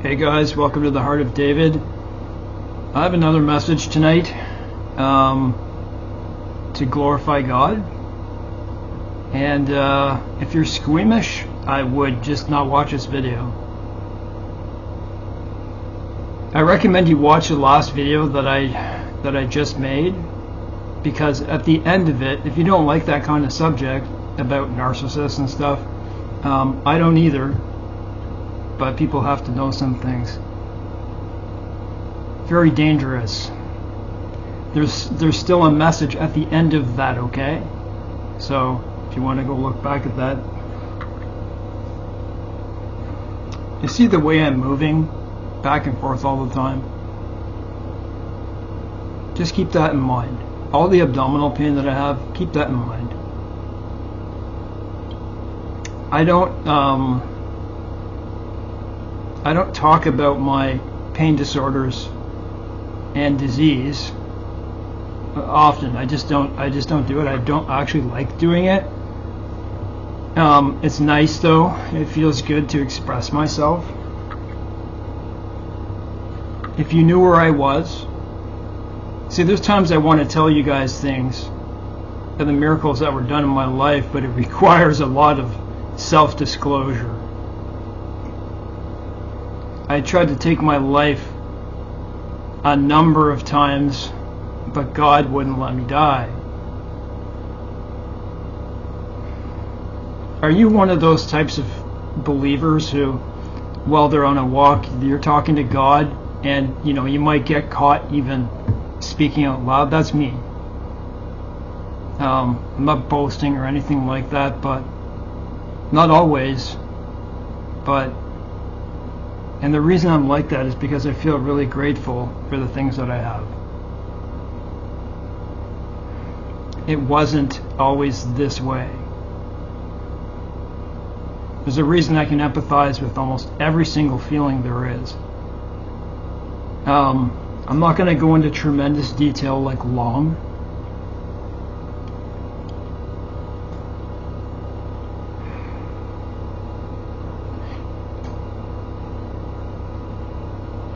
Hey guys, welcome to the Heart of David. I have another message tonight to glorify God. And if you're squeamish, I would just not watch this video. I recommend you watch the last video that I just made, because at the end of it, if you don't like that kind of subject about narcissists and stuff, I don't either. But people have to know some things. Very dangerous. There's still a message at the end of that, okay? So if you want to go look back at that. You see the way I'm moving back and forth all the time? Just keep that in mind. All the abdominal pain that I have, keep that in mind. I don't talk about my pain disorders and disease often. I just don't do it. I don't actually like doing it. It's nice though. It feels good to express myself. If you knew where I was, see, there's times I want to tell you guys things and the miracles that were done in my life, but it requires a lot of self-disclosure. I tried to take my life a number of times, but God wouldn't let me die. Are you one of those types of believers who, while they're on a walk, you're talking to God, and you might get caught even speaking out loud? That's me. I'm not boasting or anything like that, but not always. And the reason I'm like that is because I feel really grateful for the things that I have. It wasn't always this way. There's a reason I can empathize with almost every single feeling there is. I'm not going to go into tremendous detail like long.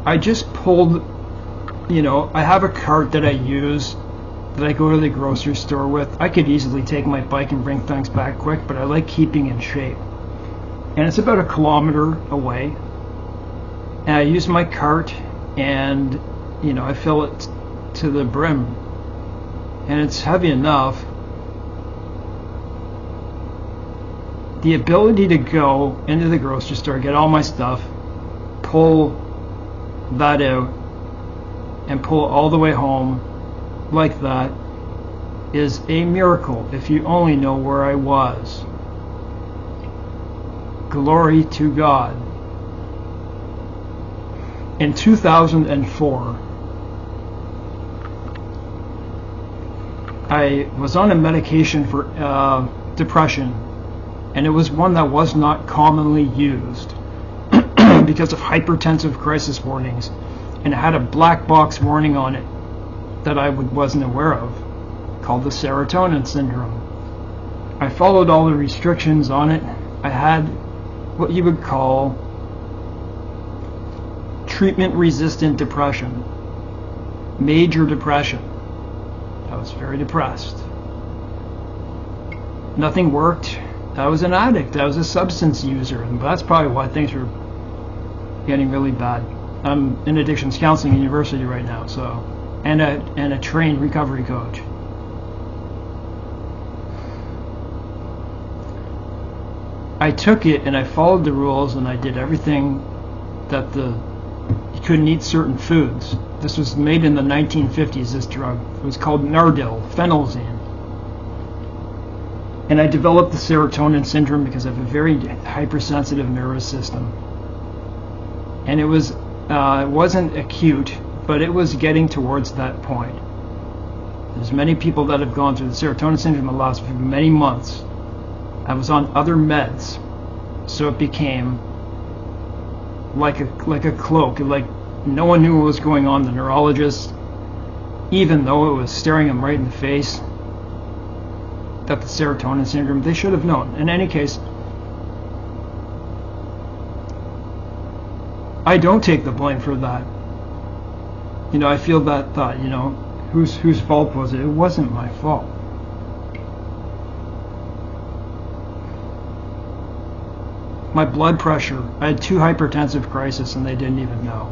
I just pulled, I have a cart that I use, that I go to the grocery store with. I could easily take my bike and bring things back quick, but I like keeping in shape. And it's about 1 kilometer away. And I use my cart and, I fill it to the brim. And it's heavy enough. The ability to go into the grocery store, get all my stuff, pull that out and pull all the way home like that is a miracle if you only know where I was. Glory to God. In 2004, I was on a medication for depression, and it was one that was not commonly used because of hypertensive crisis warnings, and it had a black box warning on it that I wasn't aware of, called the serotonin syndrome. I followed all the restrictions on it. I had what you would call treatment-resistant depression, major depression. I was very depressed. Nothing worked. I was an addict. I was a substance user, and that's probably why things were getting really bad. I'm in addictions counseling university right now, and a trained recovery coach. I took it and I followed the rules, and I did everything that you couldn't eat certain foods. This was made in the 1950s, this drug. It was called Nardil, phenolzine. And I developed the serotonin syndrome because I have a very hypersensitive nervous system. And it wasn't acute, but it was getting towards that point. There's many people that have gone through the serotonin syndrome the last many months. I was on other meds, so it became like a cloak. Like no one knew what was going on. The neurologist, even though it was staring him right in the face, that the serotonin syndrome, they should have known. In any case, I don't take the blame for that. I feel that thought, whose fault was it? It wasn't my fault. My blood pressure, I had 2 hypertensive crises and they didn't even know.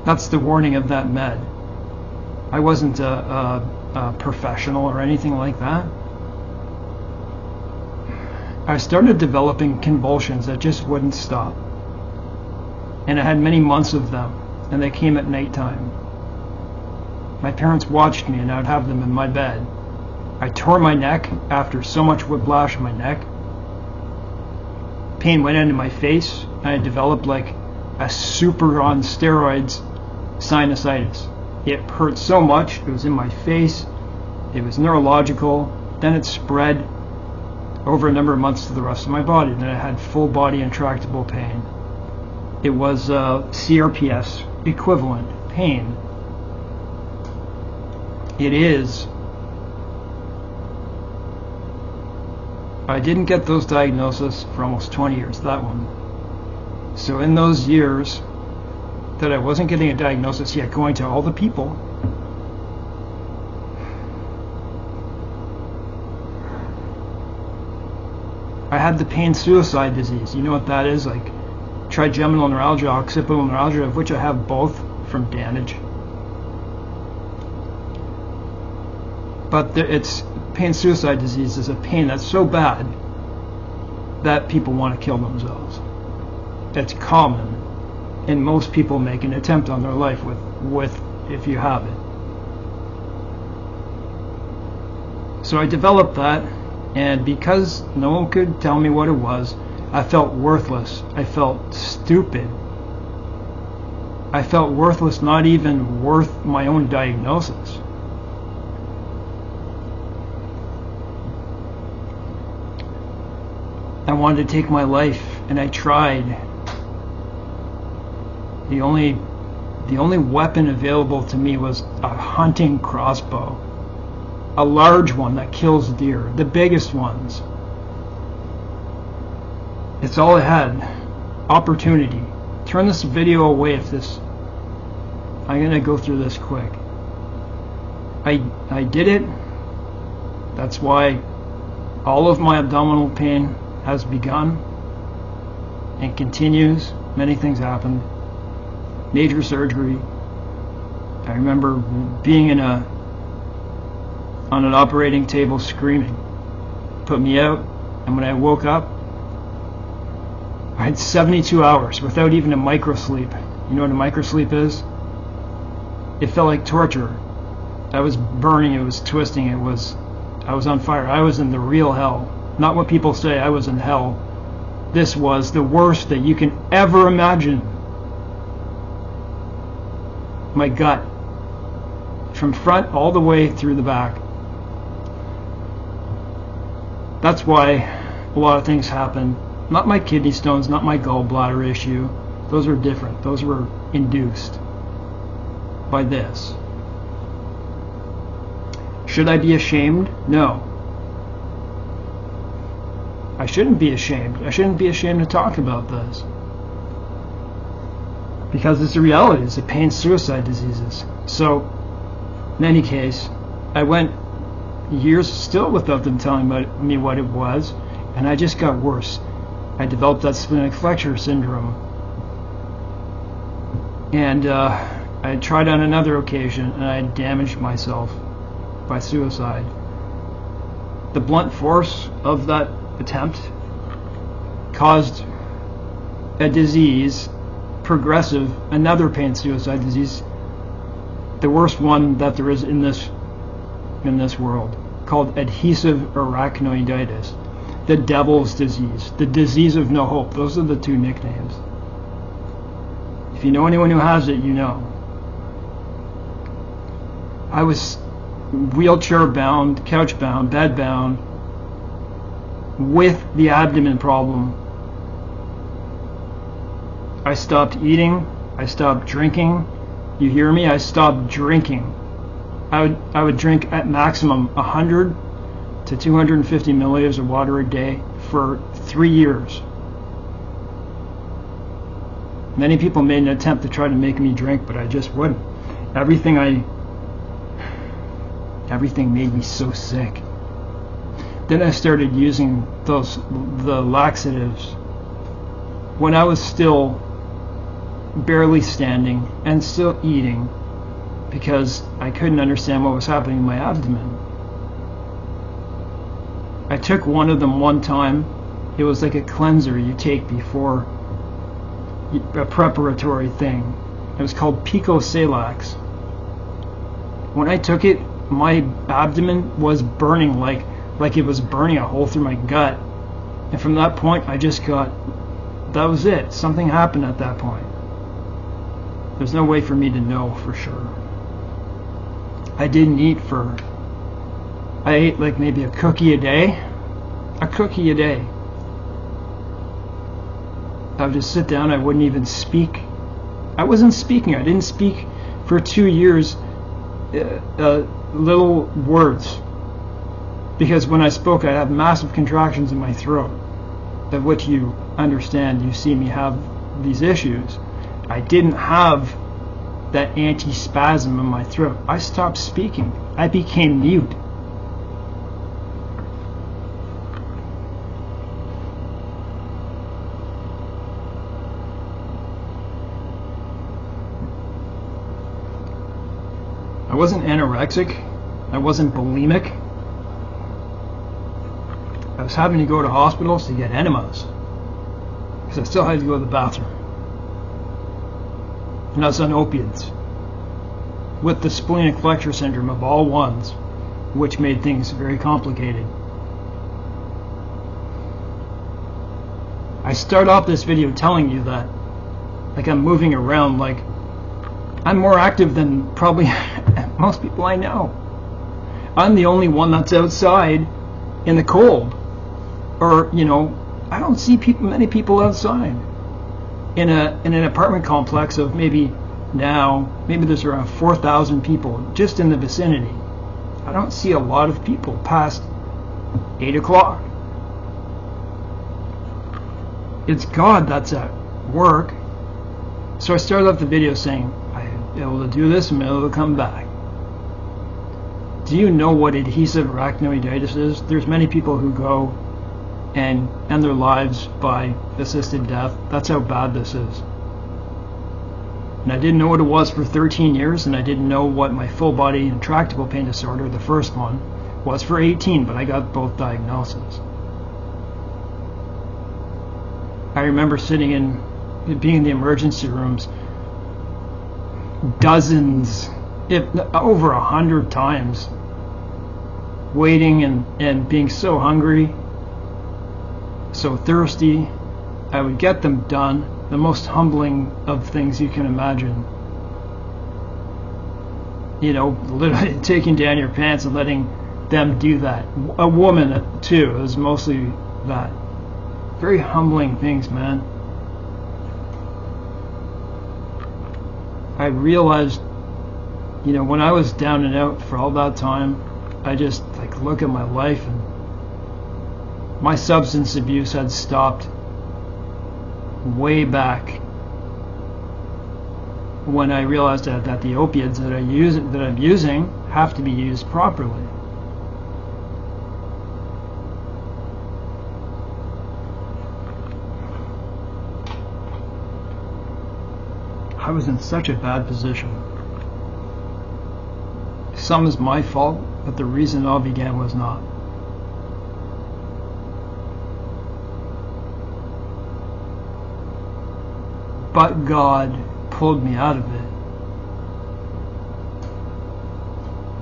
That's the warning of that med. I wasn't a professional or anything like that. I started developing convulsions that just wouldn't stop. And I had many months of them, and they came at nighttime. My parents watched me and I would have them in my bed. I tore my neck after so much whiplash in my neck. Pain went into my face, and I developed like a super on steroids sinusitis. It hurt so much, it was in my face, it was neurological, then it spread over a number of months to the rest of my body. Then I had full body intractable pain. It was CRPS equivalent pain. It is. I didn't get those diagnoses for almost 20 years, that one. So in those years that I wasn't getting a diagnosis yet, going to all the people, I had the pain suicide disease. You know what that is? Like trigeminal neuralgia, occipital neuralgia, of which I have both from damage. But it's pain suicide disease is a pain that's so bad that people want to kill themselves. It's common, and most people make an attempt on their life with if you have it. So I developed that, and because no one could tell me what it was, I felt worthless. I felt stupid. I felt worthless, not even worth my own diagnosis. I wanted to take my life, and I tried. The only weapon available to me was a hunting crossbow. A large one that kills deer, the biggest ones. It's all I had. Opportunity. Turn this video away if this... I'm going to go through this quick. I did it. That's why all of my abdominal pain has begun and continues. Many things happened. Major surgery. I remember being on an operating table screaming. Put me out, and when I woke up, I had 72 hours without even a microsleep. You know what a microsleep is? It felt like torture. I was burning, it was twisting, I was on fire. I was in the real hell. Not what people say, I was in hell. This was the worst that you can ever imagine. My gut, from front all the way through the back. That's why a lot of things happen. Not my kidney stones, not my gallbladder issue. Those were different. Those were induced by this. Should I be ashamed? No. I shouldn't be ashamed. I shouldn't be ashamed to talk about this. Because it's a reality. It's a pain suicide diseases. So, in any case, I went years still without them telling me what it was, and I just got worse. I developed that splenic flexure syndrome. And I tried on another occasion, and I damaged myself by suicide. The blunt force of that attempt caused a disease, progressive, another pain suicide disease, the worst one that there is in this world, called adhesive arachnoiditis, the devil's disease, the disease of no hope. Those are the two nicknames. If you know anyone who has it, you know. I was wheelchair bound, couch bound, bed bound, with the abdomen problem. I stopped eating, I stopped drinking. You hear me? I stopped drinking. I would drink at maximum 100 to 250 milliliters of water a day for 3 years. Many people made an attempt to try to make me drink, but I just wouldn't. Everything made me so sick. Then I started using the laxatives when I was still barely standing and still eating, because I couldn't understand what was happening in my abdomen. I took one of them one time. It was like a cleanser you take before a preparatory thing. It was called Pico Salax. When I took it, my abdomen was burning like it was burning a hole through my gut. And from that point, I just got, that was it. Something happened at that point. There's no way for me to know for sure. I didn't eat I ate like maybe a cookie a day. A cookie a day. I would just sit down, I wouldn't even speak. I wasn't speaking. I didn't speak for 2 years little words. Because when I spoke, I had massive contractions in my throat, of which you understand, you see me have these issues. I didn't have that anti-spasm in my throat. I stopped speaking. I became mute. I wasn't anorexic. I wasn't bulimic. I was having to go to hospitals to get enemas because I still had to go to the bathroom. And I was on opiates with the splenic flexure syndrome of all ones, which made things very complicated. I start off this video telling you that like I'm moving around, like I'm more active than probably most people I know. I'm the only one that's outside in the cold. Or, you know, I don't see many people outside. In an apartment complex of maybe there's around 4,000 people just in the vicinity. I don't see a lot of people past 8 o'clock. It's God that's at work. So I started off the video saying, I'm able to do this, I'm able to come back. Do you know what adhesive arachnoiditis is? There's many people who go and end their lives by assisted death. That's how bad this is. And I didn't know what it was for 13 years, and I didn't know what my full body intractable pain disorder, the first one, was for 18, but I got both diagnoses. I remember being in the emergency rooms dozens, if over 100 times, waiting and being so hungry, so thirsty. I would get them done. The most humbling of things you can imagine. You know, literally taking down your pants and letting them do that. A woman too. It was mostly that. Very humbling things, man. I realized, you know, when I was down and out for all that time, I just like look at my life, and my substance abuse had stopped way back when I realized that the opiates that I'm using have to be used properly. I was in such a bad position. Some is my fault, but the reason it all began was not. But God pulled me out of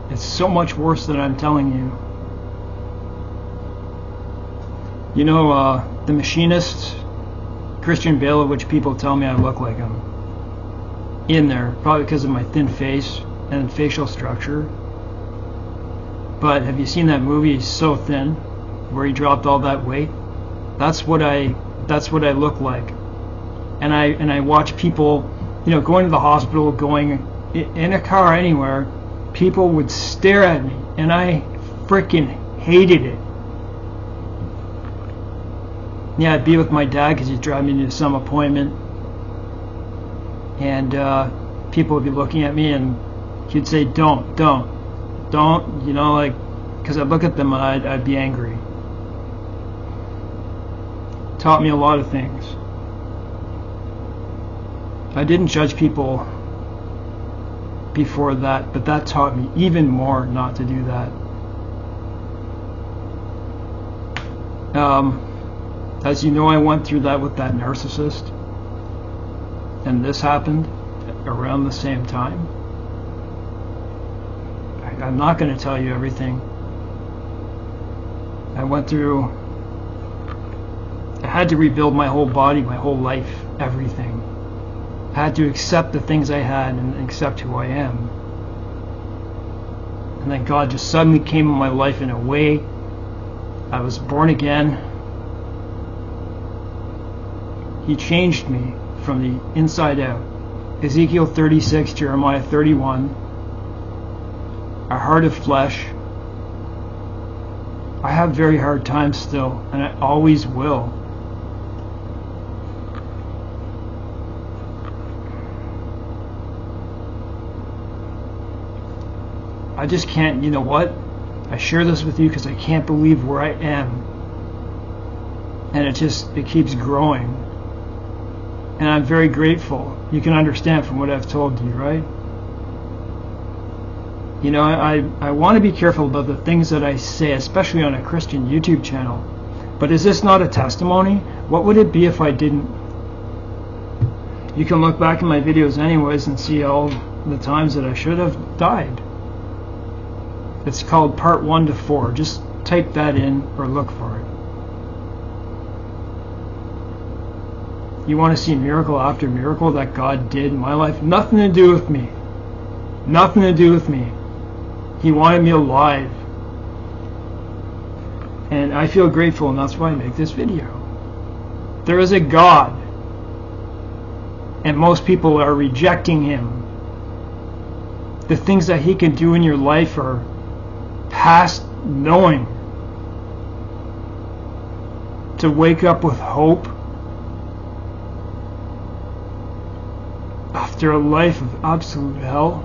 it. It's so much worse than I'm telling you. You know, The Machinist, Christian Bale, of which people tell me I look like him. In there, probably because of my thin face and facial structure. But have you seen that movie? He's so thin, where he dropped all that weight. That's what I look like. And I watch people, you know, going to the hospital, going in a car anywhere. People would stare at me, and I freaking hated it. Yeah, I'd be with my dad because he'd drive me to some appointment. and people would be looking at me, and he'd say, don't, you know, like, because I'd look at them and I'd be angry. Taught me a lot of things. I didn't judge people before that, but that taught me even more not to do that. As you know, I went through that with that narcissist, and this happened around the same time. I'm not going to tell you everything. I went through, I had to rebuild my whole body, my whole life, everything. I had to accept the things I had and accept who I am. And then God just suddenly came in my life in a way. I was born again. He changed me from the inside out. Ezekiel 36, Jeremiah 31. A heart of flesh. I have very hard times still, and I always will. I just can't, you know what? I share this with you because I can't believe where I am. And it keeps growing. And I'm very grateful. You can understand from what I've told you, right? You know, I want to be careful about the things that I say, especially on a Christian YouTube channel. But is this not a testimony? What would it be if I didn't? You can look back in my videos anyways and see all the times that I should have died. It's called part 1 to 4. Just type that in or look for it. You want to see miracle after miracle that God did in my life? Nothing to do with me. Nothing to do with me. He wanted me alive. And I feel grateful, and that's why I make this video. There is a God, and most people are rejecting Him. The things that He can do in your life are past knowing. To wake up with hope after a life of absolute hell.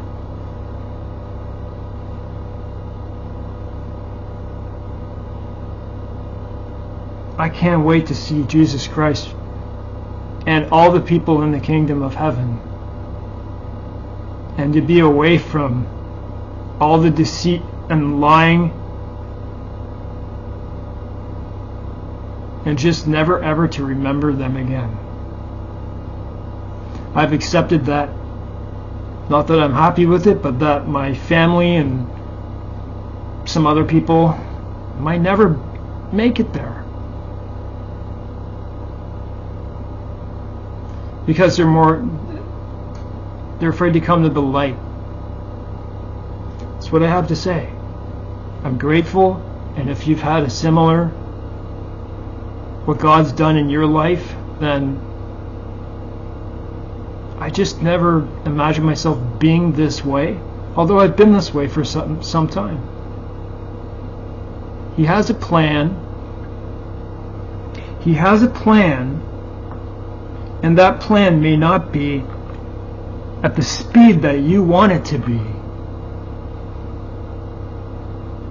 I can't wait to see Jesus Christ and all the people in the kingdom of heaven, and to be away from all the deceit and lying, and just never ever to remember them again. I've accepted that. Not that I'm happy with it, but that my family and some other people might never make it there. Because they're afraid to come to the light. That's what I have to say. I'm grateful, and if you've had a similar, what God's done in your life, then I just never imagined myself being this way, although I've been this way for some time. He has a plan. He has a plan, and that plan may not be at the speed that you want it to be.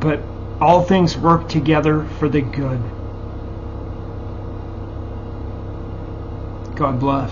But all things work together for the good. God bless.